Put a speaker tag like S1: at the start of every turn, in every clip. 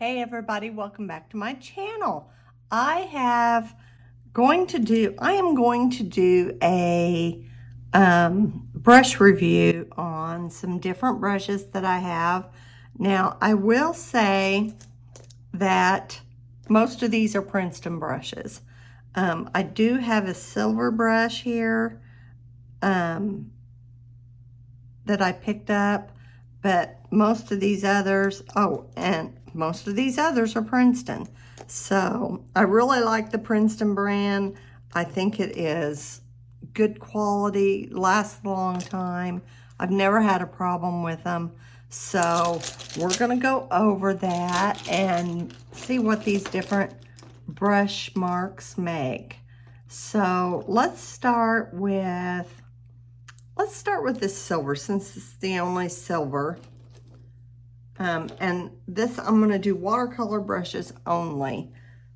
S1: Hey everybody, welcome back to my channel. I am going to do a brush review on some different brushes that I have. Now, I will say that most of these are Princeton brushes. I do have a silver brush here that I picked up, but most of these others, most of these others are Princeton. So I really like the Princeton brand. I think it is good quality, lasts a long time. I've never had a problem with them. So we're gonna go over that and see what these different brush marks make. So let's start with this silver, since it's the only silver. And this, I'm going to do watercolor brushes only.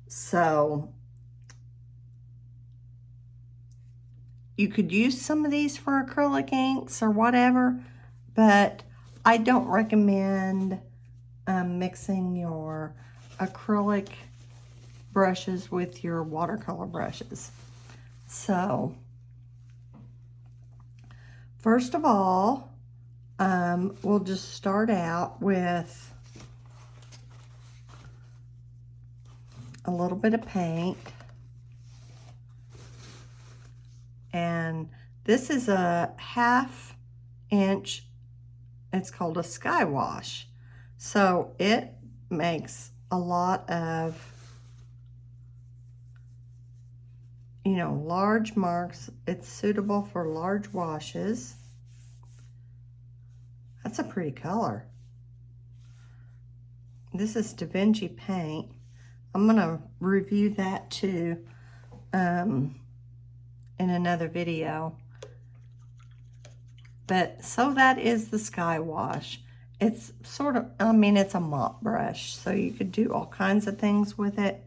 S1: So you could use some of these for acrylic inks or whatever, but I don't recommend mixing your acrylic brushes with your watercolor brushes. So first of all, we'll just start out with a little bit of paint. And this is a 1/2 inch, it's called a sky wash. So it makes a lot of, large marks. It's suitable for large washes. That's a pretty color. This is Da Vinci paint. I'm gonna review that too in another video. But so that is the sky wash. It's sort of, it's a mop brush, so you could do all kinds of things with it.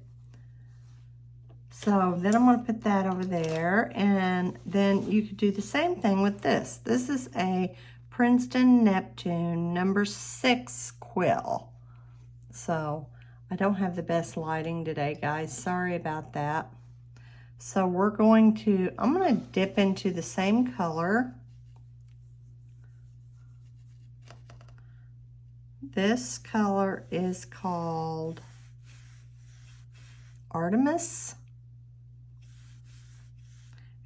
S1: So then I'm gonna put that over there, and then you could do the same thing with this. This is a Princeton Neptune number 6 quill. So I don't have the best lighting today, guys. Sorry about that. So I'm going to dip into the same color. This color is called Artemis.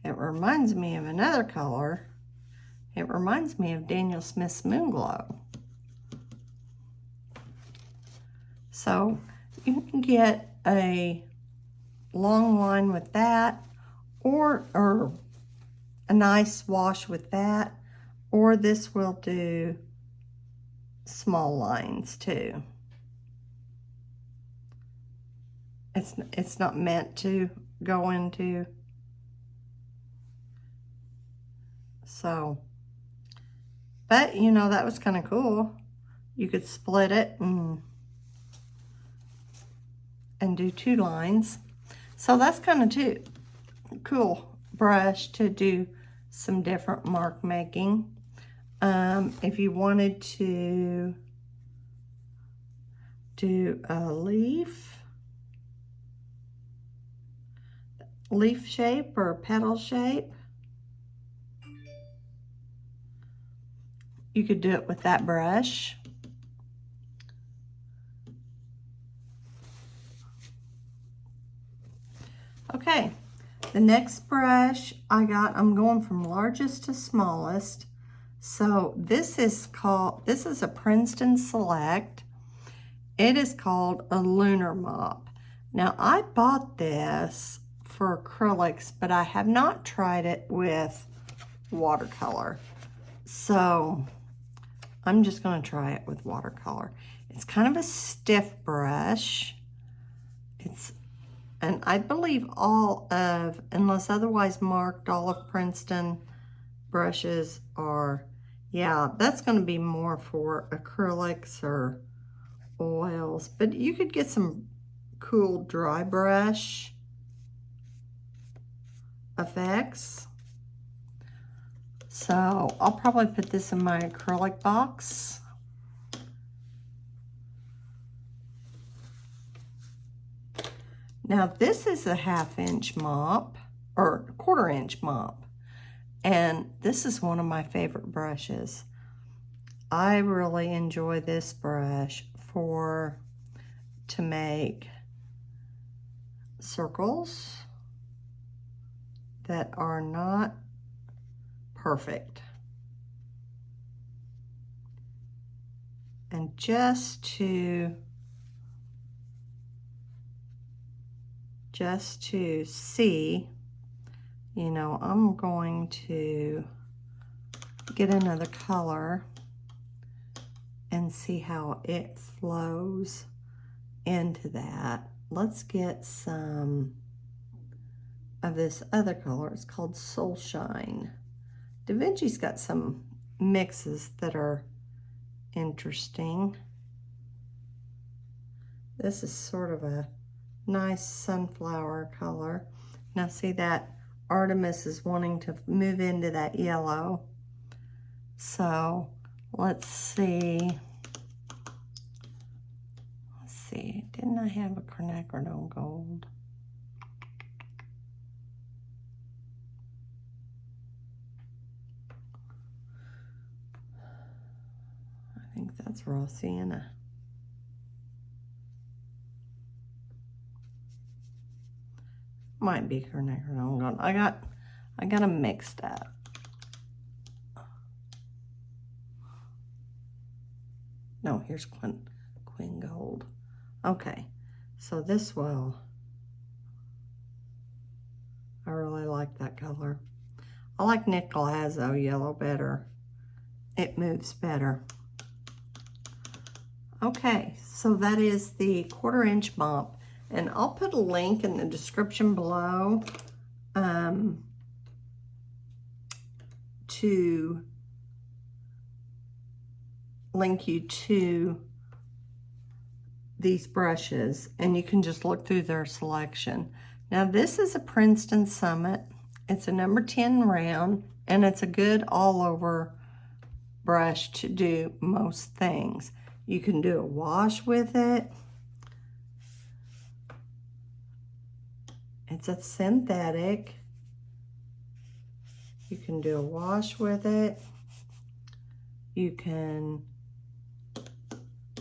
S1: It reminds me of another color. It reminds me of Daniel Smith's Moonglow. So you can get a long line with that, or a nice wash with that, or this will do small lines too. It's not meant to go into. So, but that was kind of cool. You could split it and do 2 lines. So that's kind of too cool brush to do some different mark making. If you wanted to do a leaf shape or a petal shape, you could do it with that brush. Okay, the next brush I'm going from largest to smallest. So this is a Princeton Select. It is called a lunar mop. Now I bought this for acrylics, but I have not tried it with watercolor. So I'm just going to try it with watercolor. It's kind of a stiff brush. And I believe unless otherwise marked, all of Princeton brushes are, yeah, that's going to be more for acrylics or oils. But you could get some cool dry brush effects. So I'll probably put this in my acrylic box. Now this is a 1/2 inch mop, or 1/4 inch mop. And this is one of my favorite brushes. I really enjoy this brush to make circles that are not perfect. And just to see, you know, I'm going to get another color and see how it flows into that. Let's get some of this other color. It's called Soul Shine. Da Vinci's got some mixes that are interesting. This is sort of a nice sunflower color. Now see that Artemis is wanting to move into that yellow. So let's see. Didn't I have a quinacridone gold? I think that's raw sienna. Might be quinacridone gold. I got them mixed up. No, here's quin gold. Okay, so this will, I really like that color. I like Nicolazo yellow better. It moves better. Okay, so that is the 1/4 inch mop, and I'll put a link in the description below to link you to these brushes, and you can just look through their selection. Now this is a Princeton Summit. It's a number 10 round, and it's a good all over brush to do most things. You can do a wash with it. It's a synthetic. You can do a wash with it. You can,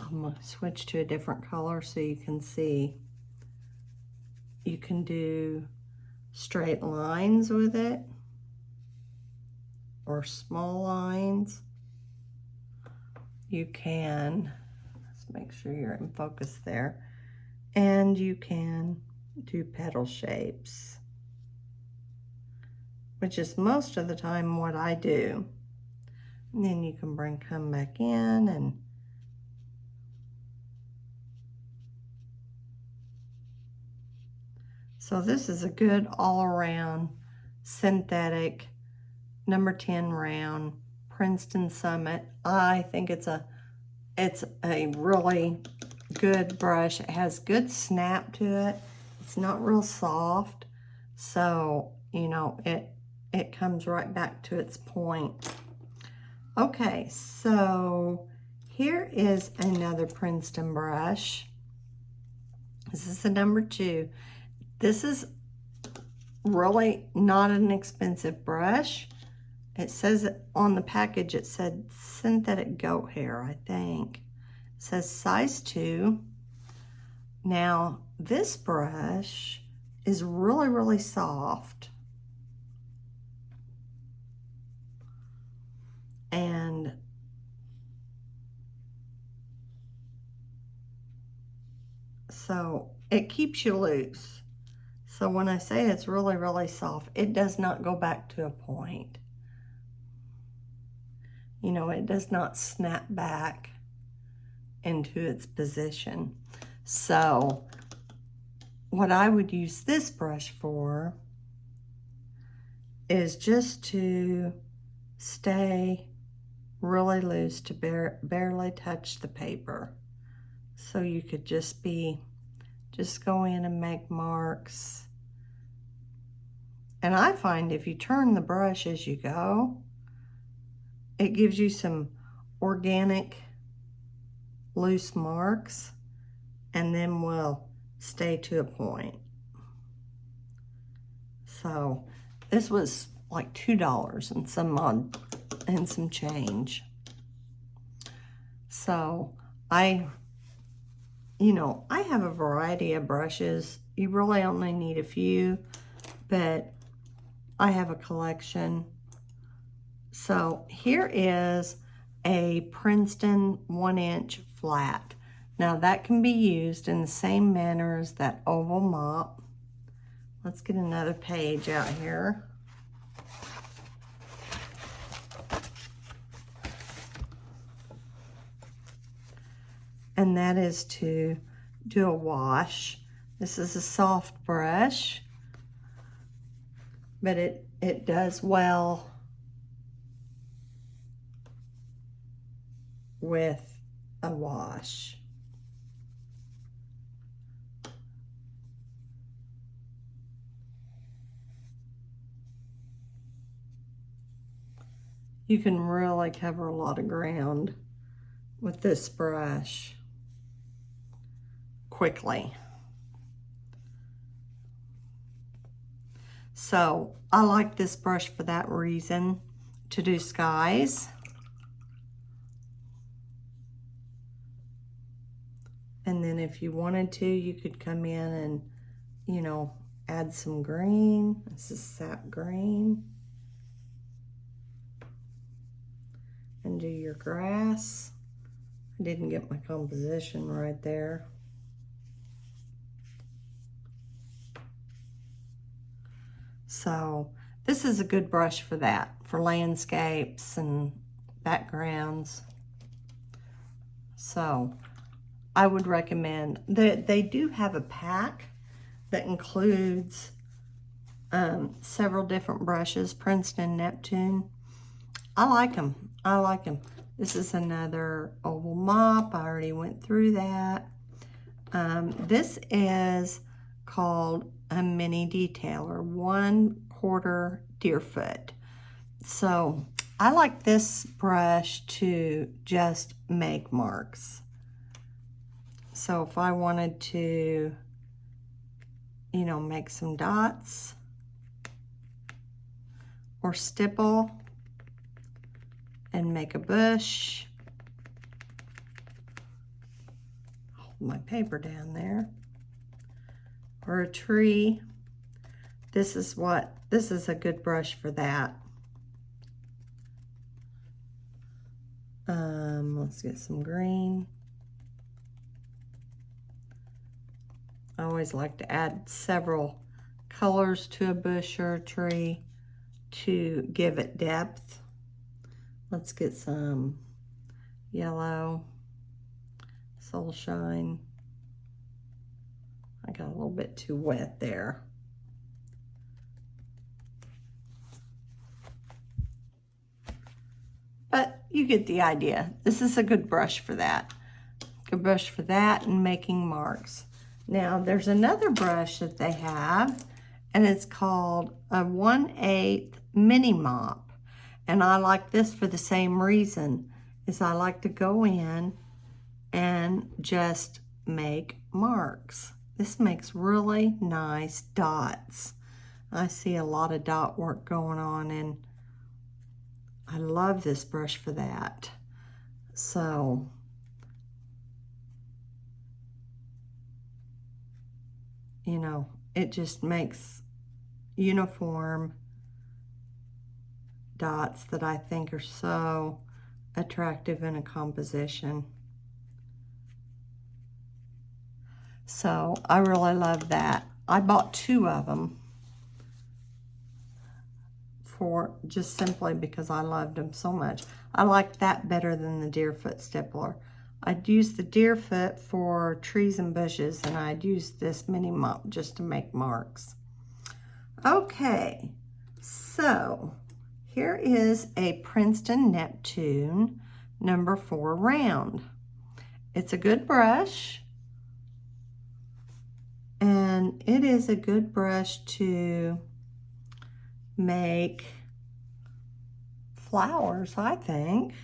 S1: I'm going to switch to a different color so you can see. You can do straight lines with it, or small lines. You can, let's make sure you're in focus there, and you can do petal shapes, which is most of the time what I do. And then you can come back in and so this is a good all-around synthetic number 10 round Princeton Summit. I think it's a really good brush. It has good snap to it. It's not real soft, so you know it comes right back to its point. Okay, so here is another Princeton brush. This is the number 2. This is really not an expensive brush. It says on the package, it said synthetic goat hair, I think. It says size 2. Now, this brush is really, really soft. And so it keeps you loose. So when I say it's really, really soft, it does not go back to a point. You know, it does not snap back into its position. So what I would use this brush for is just to stay really loose, to barely touch the paper. So you could just go in and make marks. And I find if you turn the brush as you go, it gives you some organic loose marks, and then will stay to a point. So this was like $2 and some odd and some change. So I have a variety of brushes. You really only need a few, but I have a collection. So here is a Princeton 1-inch flat. Now that can be used in the same manner as that oval mop. Let's get another page out here. And that is to do a wash. This is a soft brush, but it does well with a wash. You can really cover a lot of ground with this brush quickly. So I like this brush for that reason, to do skies. And then if you wanted to, you could come in and, add some green. This is sap green. And do your grass. I didn't get my composition right there. So this is a good brush for that, for landscapes and backgrounds. So I would recommend that they do have a pack that includes several different brushes, Princeton, Neptune. I like them. I like them. This is another oval mop. I already went through that. This is called a mini detailer, 1/4 Deerfoot. So I like this brush to just make marks. So if I wanted to, make some dots or stipple and make a bush. Hold my paper down there. Or a tree. This is a good brush for that. Let's get some green. I always like to add several colors to a bush or a tree to give it depth. Let's get some yellow, soul shine. I got a little bit too wet there. But you get the idea. This is a good brush for that. Good brush for that and making marks. Now there's another brush that they have, and it's called a 1/8 mini mop. And I like this for the same reason, is I like to go in and just make marks. This makes really nice dots. I see a lot of dot work going on, and I love this brush for that. So, it just makes uniform dots that I think are so attractive in a composition. So I really love that. I bought 2 of them for just simply because I loved them so much. I like that better than the Deerfoot Stippler. I'd use the Deerfoot for trees and bushes, and I'd use this mini mop just to make marks. Okay, so here is a Princeton Neptune number 4 round. It's a good brush, and it is a good brush to make flowers, I think.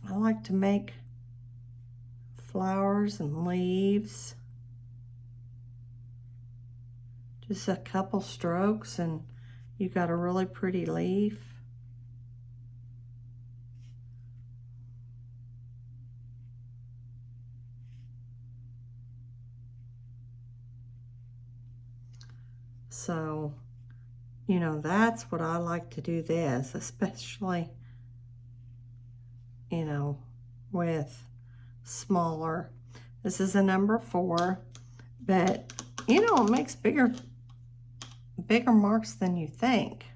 S1: I like to make flowers and leaves. Just a couple strokes and you got a really pretty leaf. So, you know, that's what I like to do this, especially, you know, with smaller. This is a number 4, but, you know, it makes bigger marks than you think.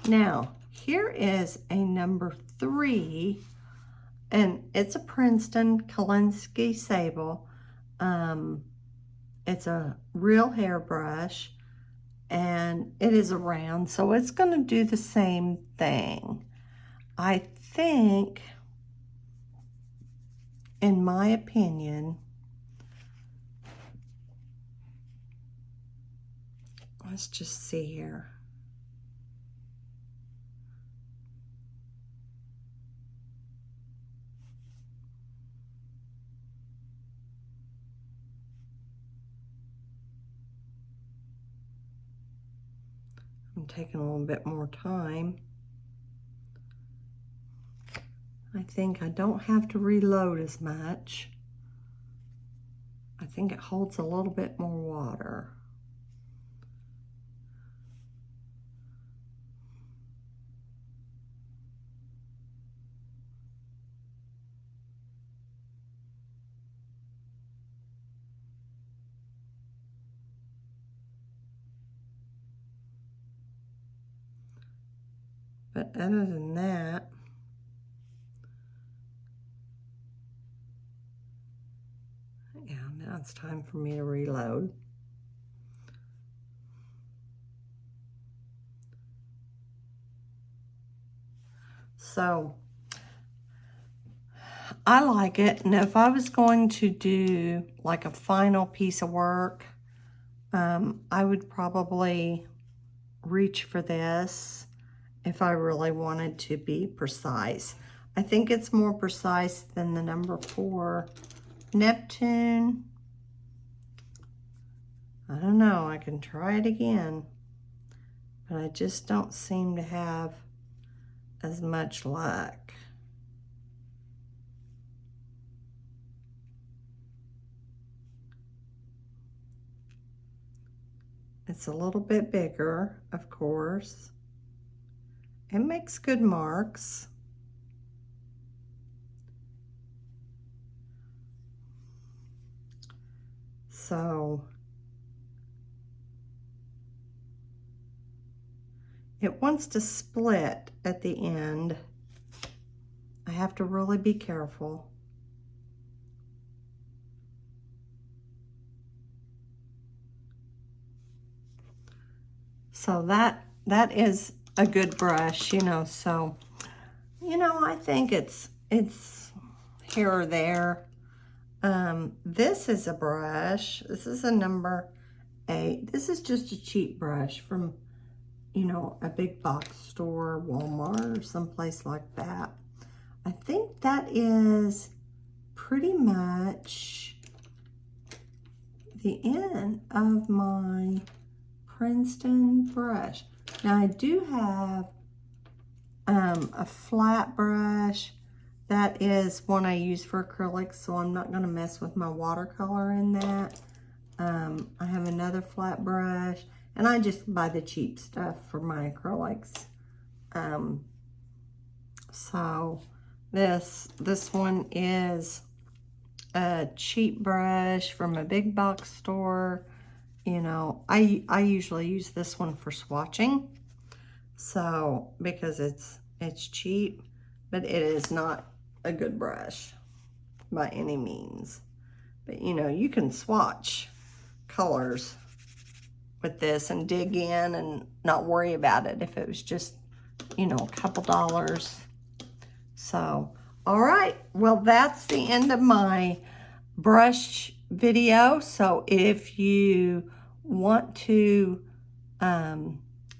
S1: Now, here is a number 3, and it's a Princeton Kalinsky Sable. It's a real hairbrush, and it is a round, so it's going to do the same thing. I think, in my opinion, let's just see here. I'm taking a little bit more time. I think I don't have to reload as much. I think it holds a little bit more water. But other than that, yeah, now it's time for me to reload. So, I like it, and if I was going to do like a final piece of work, I would probably reach for this if I really wanted to be precise. I think it's more precise than the number 4 Neptune. I don't know, I can try it again, but I just don't seem to have as much luck. It's a little bit bigger, of course. It makes good marks. So it wants to split at the end. I have to really be careful. So that is a good brush, you know, so, you know, I think it's here or there. This is a brush. This is a number 8. This is just a cheap brush from, you know, a big box store, Walmart, or someplace like that. I think that is pretty much the end of my Princeton brush. Now I do have a flat brush. That is one I use for acrylics, so I'm not going to mess with my watercolor in that. I have another flat brush, and I just buy the cheap stuff for my acrylics. So this one is a cheap brush from a big box store. You know, I usually use this one for swatching, so because it's cheap, but it is not a good brush by any means. But you know, you can swatch colors with this and dig in and not worry about it if it was just, you know, a couple dollars. So, all right, well, that's the end of my brush video. So if you want to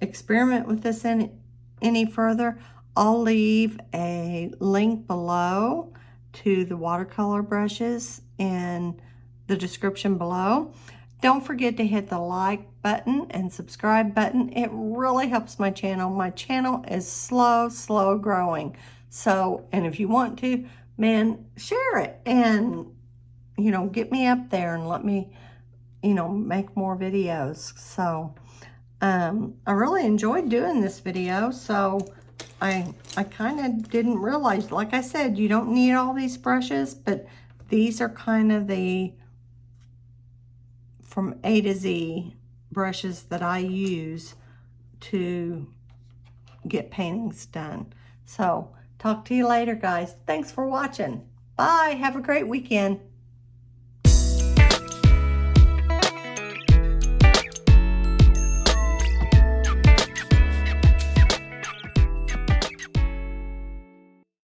S1: experiment with this any further, I'll leave a link below to the watercolor brushes in the description below. Don't forget to hit the like button and subscribe button. It really helps my channel. My channel is slow growing. So, and if you want to, man, share it and, you know, get me up there and let me, you know, make more videos. So, I really enjoyed doing this video. So I kind of didn't realize, like I said, you don't need all these brushes, but these are kind of the from A to Z brushes that I use to get paintings done. So talk to you later, guys. Thanks for watching. Bye. Have a great weekend.